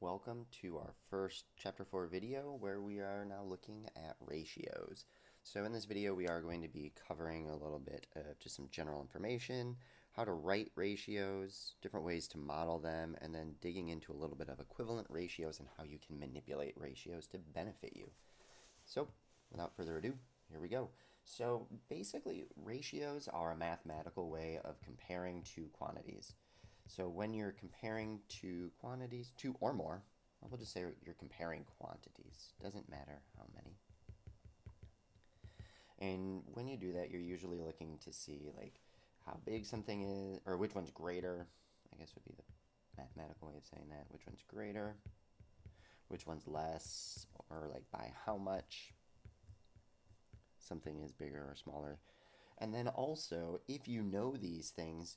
Welcome to our first Chapter 4 video where we are now looking at ratios. So in this video we are going to be covering a little bit of just some general information, how to write ratios, different ways to model them, and then digging into a little bit of equivalent ratios and how you can manipulate ratios to benefit you. So without further ado, here we go. So basically ratios are a mathematical way of comparing two quantities. So when you're comparing two quantities, two or more, we'll just say you're comparing quantities. Doesn't matter how many. And when you do that, you're usually looking to see like how big something is, or which one's greater, I guess would be the mathematical way of saying that. Which one's greater, which one's less, or like by how much something is bigger or smaller. And then also, if you know these things,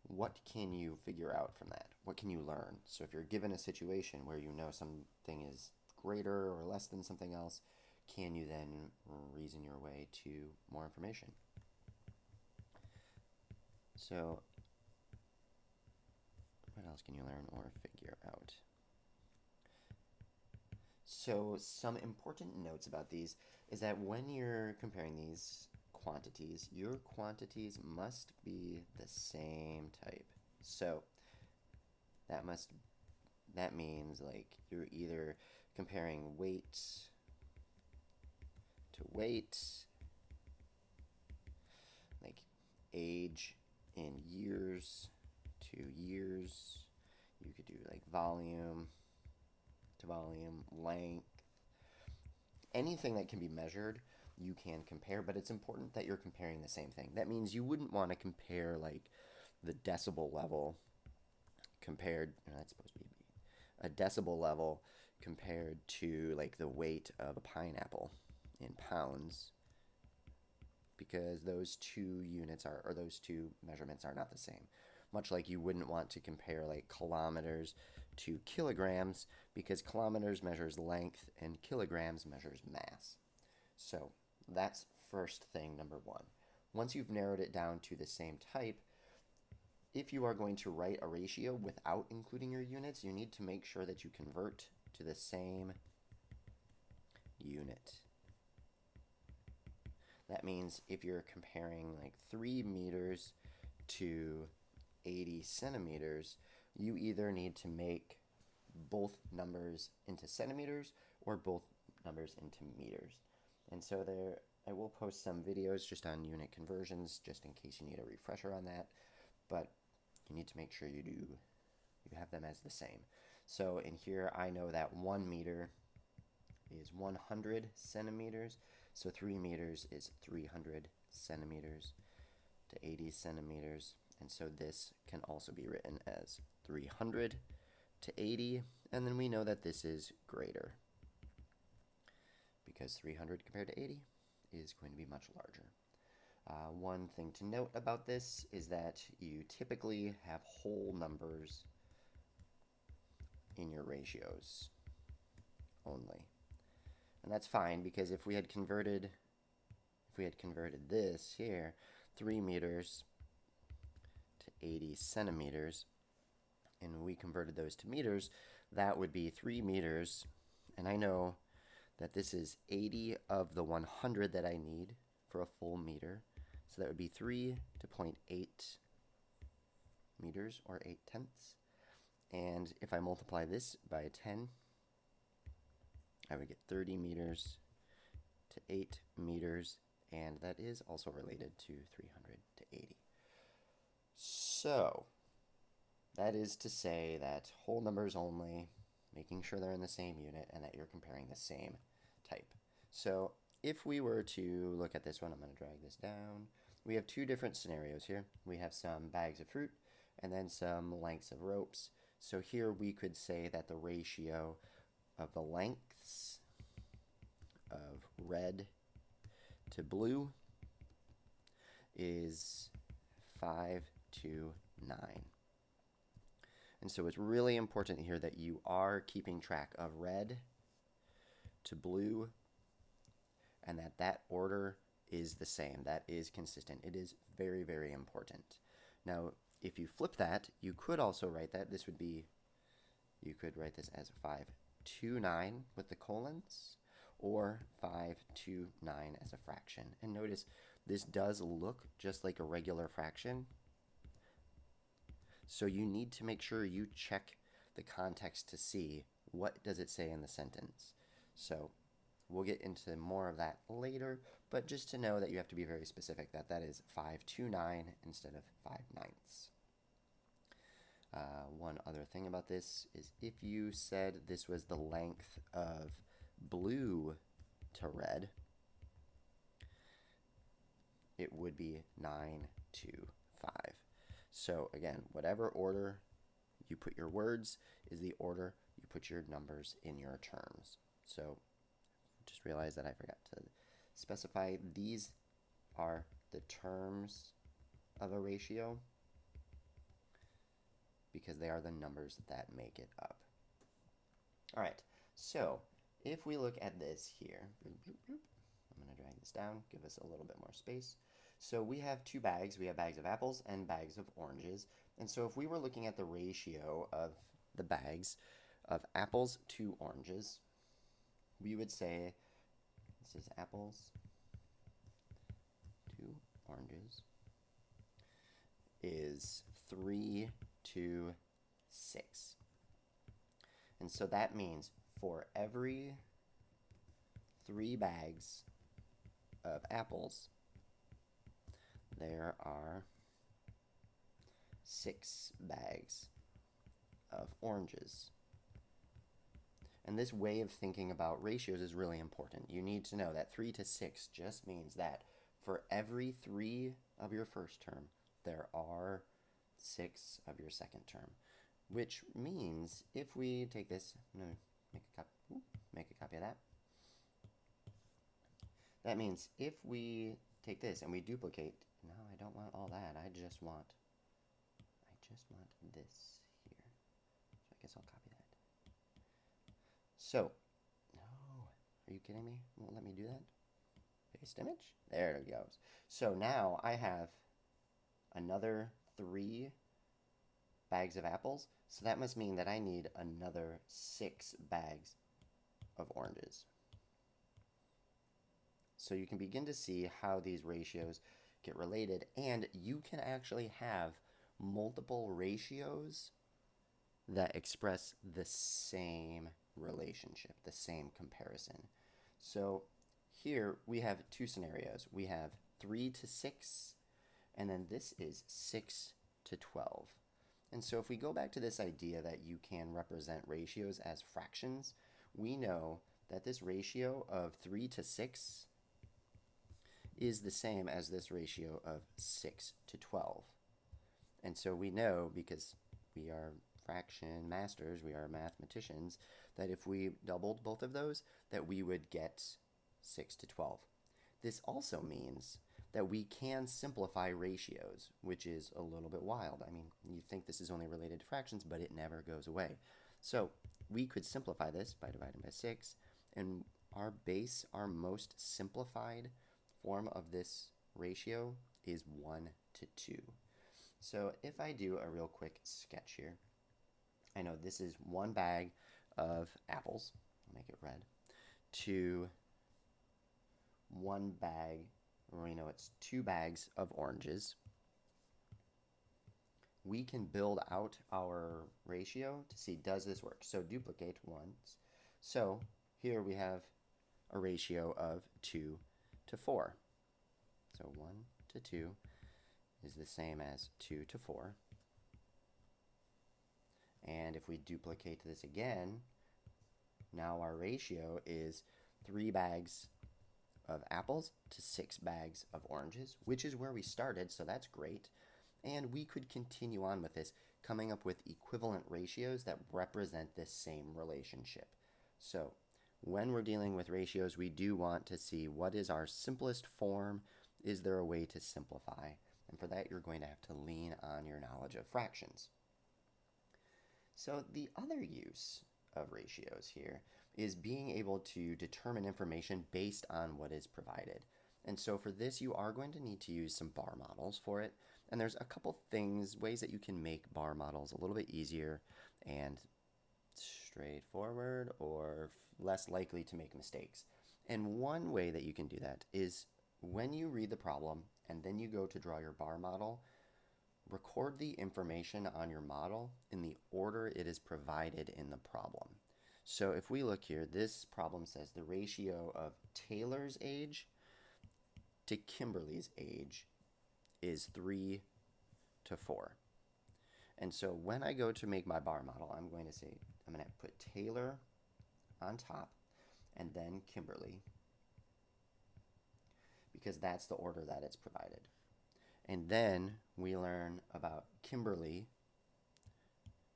what can you figure out from that? What can you learn? So if you're given a situation where you know something is greater or less than something else, can you then reason your way to more information? So what else can you learn or figure out? So some important notes about these is that when you're comparing these quantities, your quantities must be the same type. So that means like you're either comparing weight to weight, like age in years to years. You could do like volume to volume, length, anything that can be measured you can compare, but it's important that you're comparing the same thing. That means you wouldn't want to compare like the decibel level compared, that's supposed to be a decibel level compared to like the weight of a pineapple in pounds, because those two units are, or those two measurements are not the same. Much like you wouldn't want to compare like kilometers to kilograms, because kilometers measures length and kilograms measures mass. So that's first thing, number one. Once you've narrowed it down to the same type, if you are going to write a ratio without including your units, you need to make sure that you convert to the same unit. That means if you're comparing like 3 meters to 80 centimeters, you either need to make both numbers into centimeters or both numbers into meters. And so there, I will post some videos just on unit conversions, just in case you need a refresher on that. But you need to make sure you have them as the same. So in here, I know that 1 meter is 100 centimeters. So 3 meters is 300 centimeters to 80 centimeters. And so this can also be written as 300 to 80. And then we know that this is greater, because 300 compared to 80 is going to be much larger. One thing to note about this is that you typically have whole numbers in your ratios only. And that's fine, because if we had converted this here, 3 meters to 80 centimeters, and we converted those to meters, that would be 3 meters, and I know that this is 80 of the 100 that I need for a full meter. So that would be 3 to 0.8 meters, or 8/10. And if I multiply this by 10, I would get 30 meters to 8 meters, and that is also related to 300 to 80. So that is to say that whole numbers only, making sure they're in the same unit, and that you're comparing the same type. So if we were to look at this one, I'm going to drag this down. We have two different scenarios here. We have some bags of fruit and then some lengths of ropes. So here we could say that the ratio of the lengths of red to blue is 5 to 9. And so it's really important here that you are keeping track of red to blue, and that order is the same. That is consistent. It is very, very important. Now, if you flip that, you could also write that this would be You could write this as 529 with the colons, or 529 as a fraction. And notice this does look just like a regular fraction, so you need to make sure you check the context to see what does it say in the sentence. So we'll get into more of that later, but just to know that you have to be very specific that that is 529 instead of 5/9. One other thing about this is if you said this was the length of blue to red, it would be 9 to 5. So again, whatever order you put your words is the order you put your numbers in your terms. So just realize that I forgot to specify these are the terms of a ratio because they are the numbers that make it up. All right, so if we look at this here, I'm going to drag this down, give us a little bit more space. So we have two bags. We have bags of apples and bags of oranges. And so if we were looking at the ratio of the bags of apples to oranges, we would say this is apples to oranges is 3 to 6. And so that means for every 3 bags of apples, there are 6 bags of oranges. And this way of thinking about ratios is really important. You need to know that 3 to 6 just means that for every 3 of your first term, there are 6 of your second term. Which means if we take this, I'm going to make a copy of that. That means if we take this and we duplicate, no, I don't want all that. I just want this here. So I guess I'll copy that. So, no, are you kidding me? Won't let me do that? Paste image? There it goes. So now I have another 3 bags of apples. So that must mean that I need another 6 bags of oranges. So you can begin to see how these ratios get related, and you can actually have multiple ratios that express the same relationship, the same comparison. So here we have 2 scenarios. We have 3 to 6, and then this is 6 to 12. And so if we go back to this idea that you can represent ratios as fractions, we know that this ratio of 3 to 6 is the same as this ratio of 6 to 12. And so we know, because we are fraction masters, we are mathematicians, that if we doubled both of those, that we would get 6 to 12. This also means that we can simplify ratios, which is a little bit wild. I mean, you think this is only related to fractions, but it never goes away. So we could simplify this by dividing by 6, and our base, our most simplified form of this ratio is 1 to 2. So if I do a real quick sketch here, I know this is 1 bag of apples, I'll make it red, to 1 bag, or we know it's 2 bags of oranges. We can build out our ratio to see, does this work? So duplicate once. So here we have a ratio of 2 to 4. So 1 to 2 is the same as 2 to 4. And if we duplicate this again, now our ratio is 3 bags of apples to 6 bags of oranges, which is where we started, so that's great. And we could continue on with this, coming up with equivalent ratios that represent this same relationship. So when we're dealing with ratios, we do want to see what is our simplest form. Is there a way to simplify? And for that, you're going to have to lean on your knowledge of fractions. So the other use of ratios here is being able to determine information based on what is provided. And so for this, you are going to need to use some bar models for it. And there's a couple ways that you can make bar models a little bit easier and straightforward or less likely to make mistakes. And one way that you can do that is when you read the problem and then you go to draw your bar model, record the information on your model in the order it is provided in the problem. So if we look here, this problem says the ratio of Taylor's age to Kimberly's age is 3 to 4. And so when I go to make my bar model, I'm going to put Taylor on top and then Kimberly, because that's the order that it's provided. And then we learn about Kimberly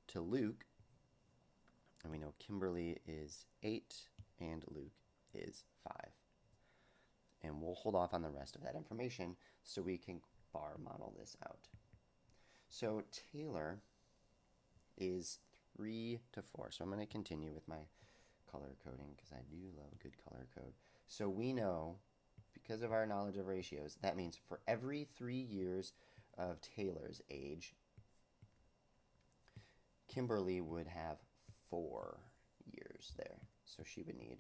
to Luke, and we know Kimberly is 8 and Luke is 5. And we'll hold off on the rest of that information so we can bar model this out. So Taylor is 3 to 4. So I'm going to continue with my color coding because I do love a good color code. So we know, because of our knowledge of ratios, that means for every 3 years of Taylor's age, Kimberly would have 4 years there. So she would need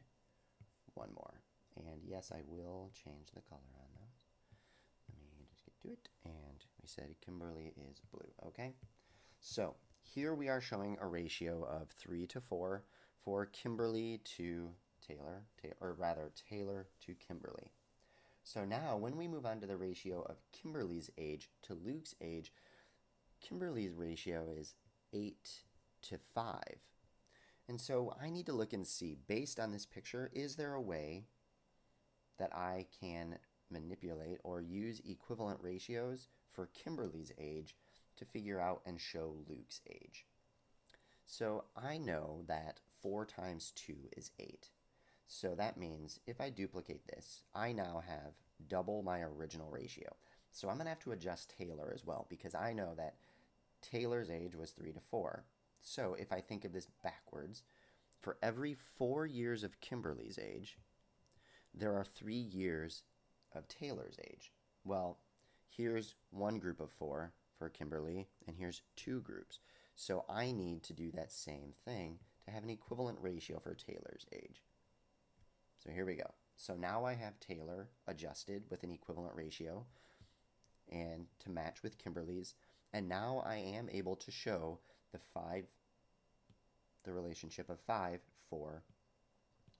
1 more. And yes, I will change the color on those. Let me just get to it. And we said Kimberly is blue. Okay? So here we are showing a ratio of 3 to 4 for Kimberly to Taylor, or rather Taylor to Kimberly. So now when we move on to the ratio of Kimberly's age to Luke's age, Kimberly's ratio is 8 to 5. And so I need to look and see, based on this picture, is there a way that I can manipulate or use equivalent ratios for Kimberly's age to figure out and show Luke's age? So I know that 4 times 2 is 8. So that means if I duplicate this, I now have double my original ratio. So I'm going to have to adjust Taylor as well, because I know that Taylor's age was 3 to 4. So if I think of this backwards, for every 4 years of Kimberly's age, there are 3 years of Taylor's age. Well, here's one group of 4 for Kimberly, and here's 2 groups. So I need to do that same thing to have an equivalent ratio for Taylor's age. So here we go. So now I have Taylor adjusted with an equivalent ratio and to match with Kimberly's. And now I am able to show the relationship of 5 for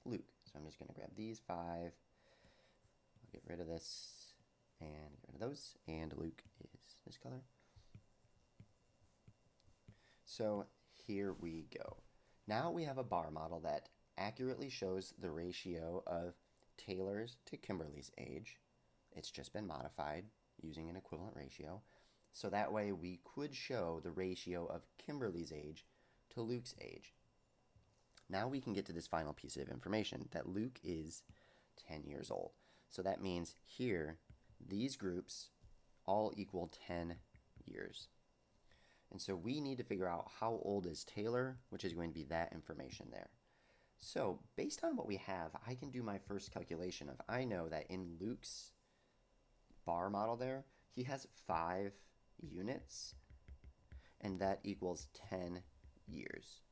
Luke. So I'm just going to grab these 5. I'll get rid of this and get rid of those. And Luke is this color. So here we go. Now we have a bar model that accurately shows the ratio of Taylor's to Kimberly's age. It's just been modified using an equivalent ratio. So that way we could show the ratio of Kimberly's age to Luke's age. Now we can get to this final piece of information, that Luke is 10 years old. So that means here, these groups all equal 10 years. And so we need to figure out how old is Taylor, which is going to be that information there. So based on what we have, I can do my first calculation of, I know that in Luke's bar model there, he has 5 units, and that equals 10 years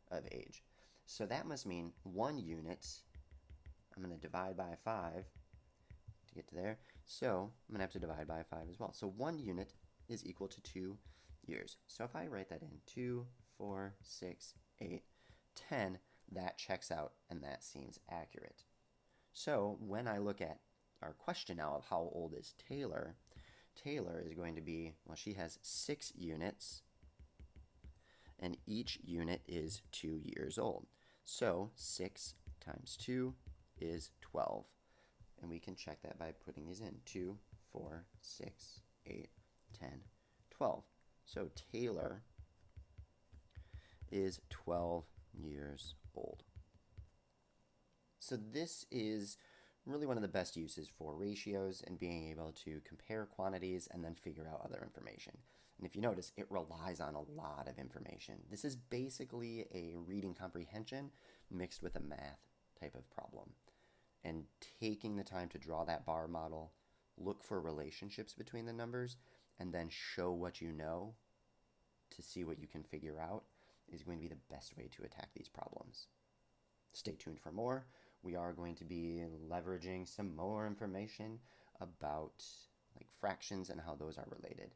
of age. So that must mean 1 unit, I'm going to divide by 5 to get to there. So I'm going to have to divide by 5 as well. So 1 unit is equal to 2 years. So if I write that in 2, 4, 6, 8, 10, that checks out and that seems accurate. So when I look at our question now of how old is Taylor, Taylor is going to be, well, she has 6 units, and each unit is 2 years old. So 6 times 2 is 12. And we can check that by putting these in. 2, 4, 6, 8, 10, 12. So Taylor is 12 years old. So this is really one of the best uses for ratios and being able to compare quantities and then figure out other information. And if you notice, it relies on a lot of information. This is basically a reading comprehension mixed with a math type of problem. And taking the time to draw that bar model, look for relationships between the numbers, and then show what you know to see what you can figure out is going to be the best way to attack these problems. Stay tuned for more. We are going to be leveraging some more information about like fractions and how those are related.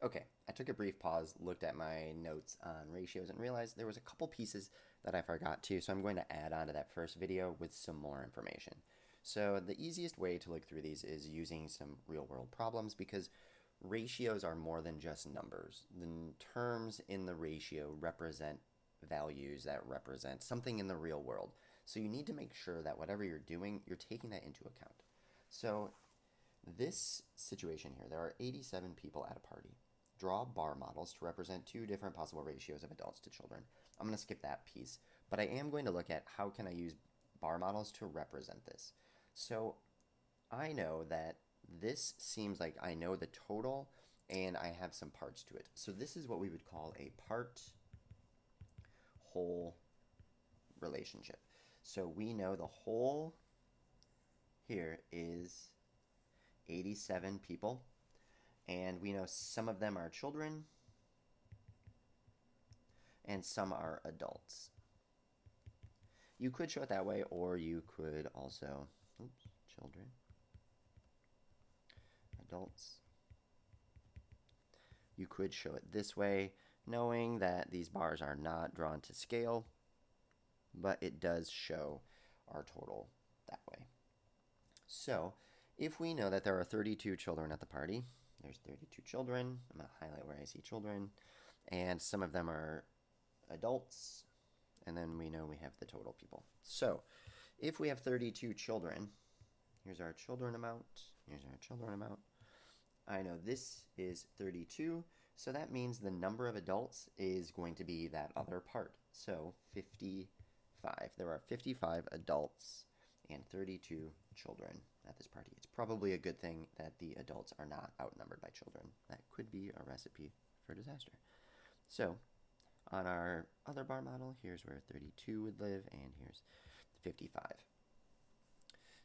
Okay, I took a brief pause, looked at my notes on ratios, and realized there was a couple pieces that I forgot too, so I'm going to add on to that first video with some more information. So the easiest way to look through these is using some real-world problems, because ratios are more than just numbers. The terms in the ratio represent values that represent something in the real world. So you need to make sure that whatever you're doing, you're taking that into account. So this situation here, there are 87 people at a party. Draw bar models to represent two different possible ratios of adults to children. I'm going to skip that piece, but I am going to look at how can I use bar models to represent this. So I know that this seems like I know the total and I have some parts to it. So this is what we would call a part-whole relationship. So we know the whole here is 87 people, and we know some of them are children and some are adults. You could show it that way, or you could also, children, adults. You could show it this way, knowing that these bars are not drawn to scale, but it does show our total that way. So if we know that there are 32 children at the party, there's 32 children. I'm going to highlight where I see children, and some of them are adults, and then we know we have the total people. So if we have 32 children, here's our children amount, here's our children amount. I know this is 32, so that means the number of adults is going to be that other part. So 55. There are 55 adults and 32 children at this party. It's probably a good thing that the adults are not outnumbered by children. That could be a recipe for disaster. So on our other bar model, here's where 32 would live, and here's 55.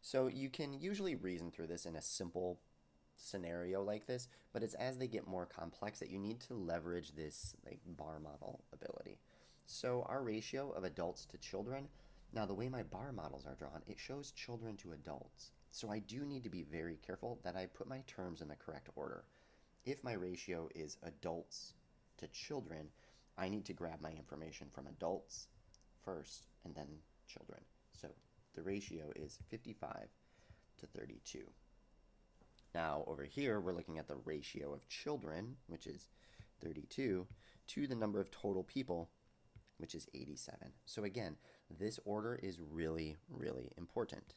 So you can usually reason through this in a simple scenario like this, but it's as they get more complex that you need to leverage this like bar model ability. So our ratio of adults to children, now the way my bar models are drawn, it shows children to adults. So I do need to be very careful that I put my terms in the correct order. If my ratio is adults to children, I need to grab my information from adults first and then children. So the ratio is 55 to 32. Now over here, we're looking at the ratio of children, which is 32, to the number of total people, which is 87. So again, this order is really, really important.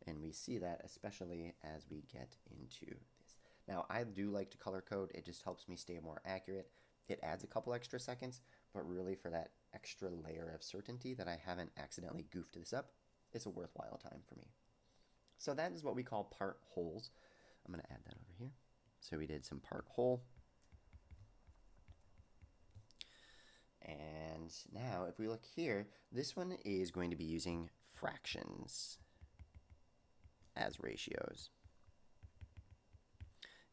And we see that especially as we get into this. Now, I do like to color code. It just helps me stay more accurate. It adds a couple extra seconds, but really for that extra layer of certainty that I haven't accidentally goofed this up, it's a worthwhile time for me. So that is what we call part wholes. I'm going to add that over here. So we did some part whole. And now if we look here, this one is going to be using fractions as ratios.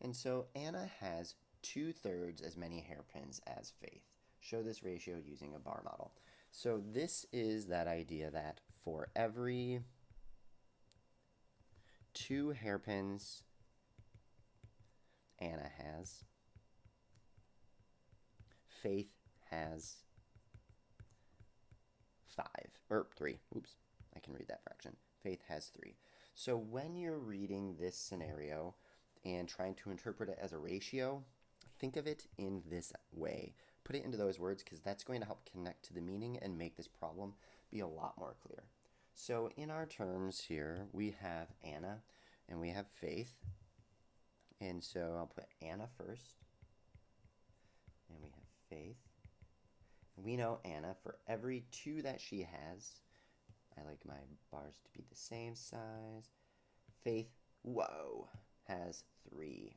And so Anna has 2/3 as many hairpins as Faith. Show this ratio using a bar model. So this is that idea that for every 2 hairpins Anna has, Faith has 5, or 3. Oops, I can read that fraction. Faith has 3. So when you're reading this scenario and trying to interpret it as a ratio, think of it in this way. Put it into those words, because that's going to help connect to the meaning and make this problem be a lot more clear. So in our terms here, we have Anna and we have Faith. And so I'll put Anna first. And we have Faith. We know Anna, for every 2 that she has, I like my bars to be the same size. Faith, whoa, has 3.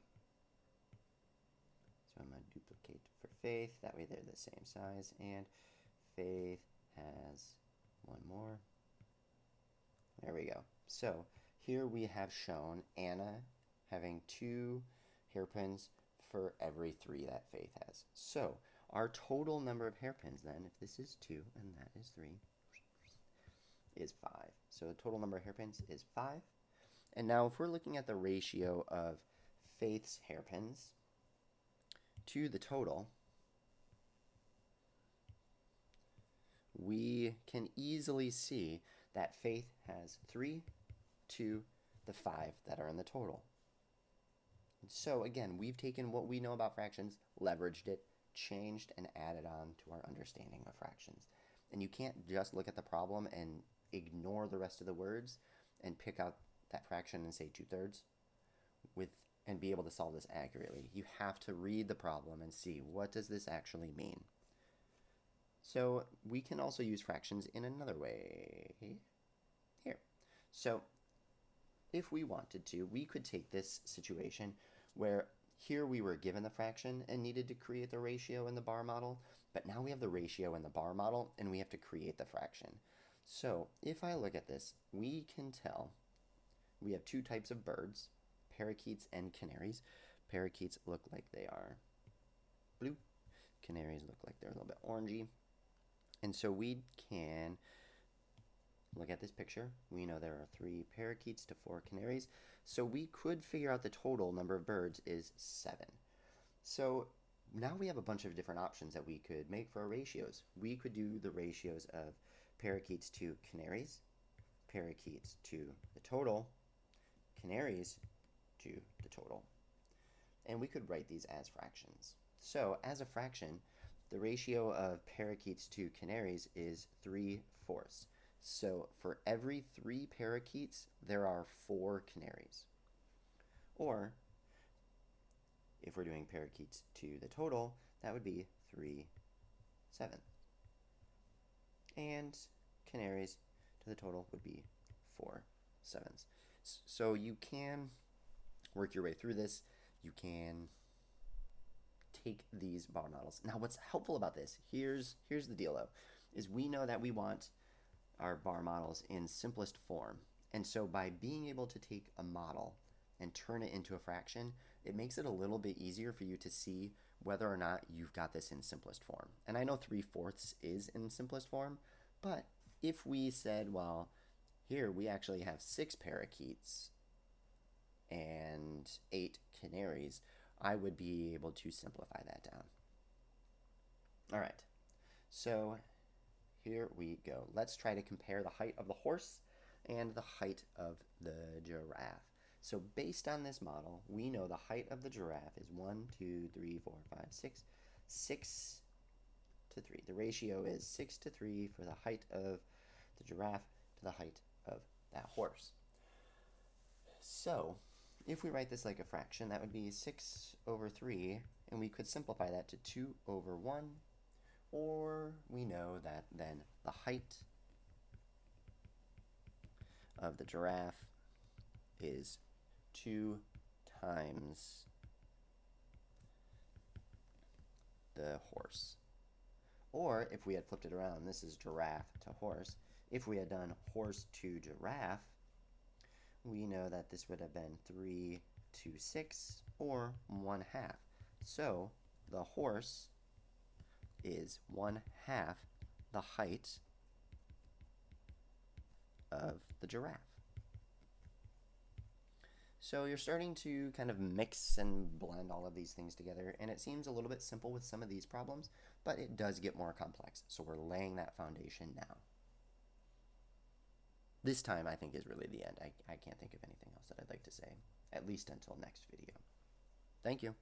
So I'm going to duplicate for Faith. That way they're the same size. And Faith has 1 more. There we go. So here we have shown Anna having 2 hairpins for every 3 that Faith has. So our total number of hairpins then, if this is 2 and that is 3, is 5. So the total number of hairpins is 5. And now if we're looking at the ratio of Faith's hairpins to the total, we can easily see that Faith has 3 to the 5 that are in the total. And so again, we've taken what we know about fractions, leveraged it, changed, and added on to our understanding of fractions. And you can't just look at the problem and ignore the rest of the words and pick out that fraction and say 2/3 and be able to solve this accurately. You have to read the problem and see, what does this actually mean? So we can also use fractions in another way here. So if we wanted to, we could take this situation where here we were given the fraction and needed to create the ratio in the bar model, but now we have the ratio in the bar model and we have to create the fraction. So if I look at this, we can tell we have 2 types of birds, parakeets and canaries. Parakeets look like they are blue. Canaries look like they're a little bit orangey. And so we can look at this picture. We know there are 3 parakeets to 4 canaries. So we could figure out the total number of birds is 7. So now we have a bunch of different options that we could make for our ratios. We could do the ratios of parakeets to canaries, parakeets to the total, canaries to the total. And we could write these as fractions. So as a fraction, the ratio of parakeets to canaries is 3/4. So for every 3 parakeets, there are 4 canaries. Or if we're doing parakeets to the total, that would be 3/7. And canaries to the total would be 4/7. So you can work your way through this. You can take these bar models. Now what's helpful about this, here's the deal though, is we know that we want our bar models in simplest form. And so by being able to take a model and turn it into a fraction, it makes it a little bit easier for you to see whether or not you've got this in simplest form. And I know 3/4 is in simplest form, but if we said, well, here we actually have 6 parakeets and 8 canaries, I would be able to simplify that down. All right, so here we go. Let's try to compare the height of the horse and the height of the giraffe. So based on this model, we know the height of the giraffe is 1, 2, 3, 4, 5, 6, 6 to 3. The ratio is 6 to 3 for the height of the giraffe to the height of that horse. So if we write this like a fraction, that would be 6/3, and we could simplify that to 2/1, or we know that then the height of the giraffe is 2 times the horse. Or if we had flipped it around, this is giraffe to horse, if we had done horse to giraffe, we know that this would have been 3 to 6, or 1/2. So the horse is 1/2 the height of the giraffe. So you're starting to kind of mix and blend all of these things together, and it seems a little bit simple with some of these problems, but it does get more complex. So we're laying that foundation now. This time, I think, is really the end. I can't think of anything else that I'd like to say, at least until next video. Thank you.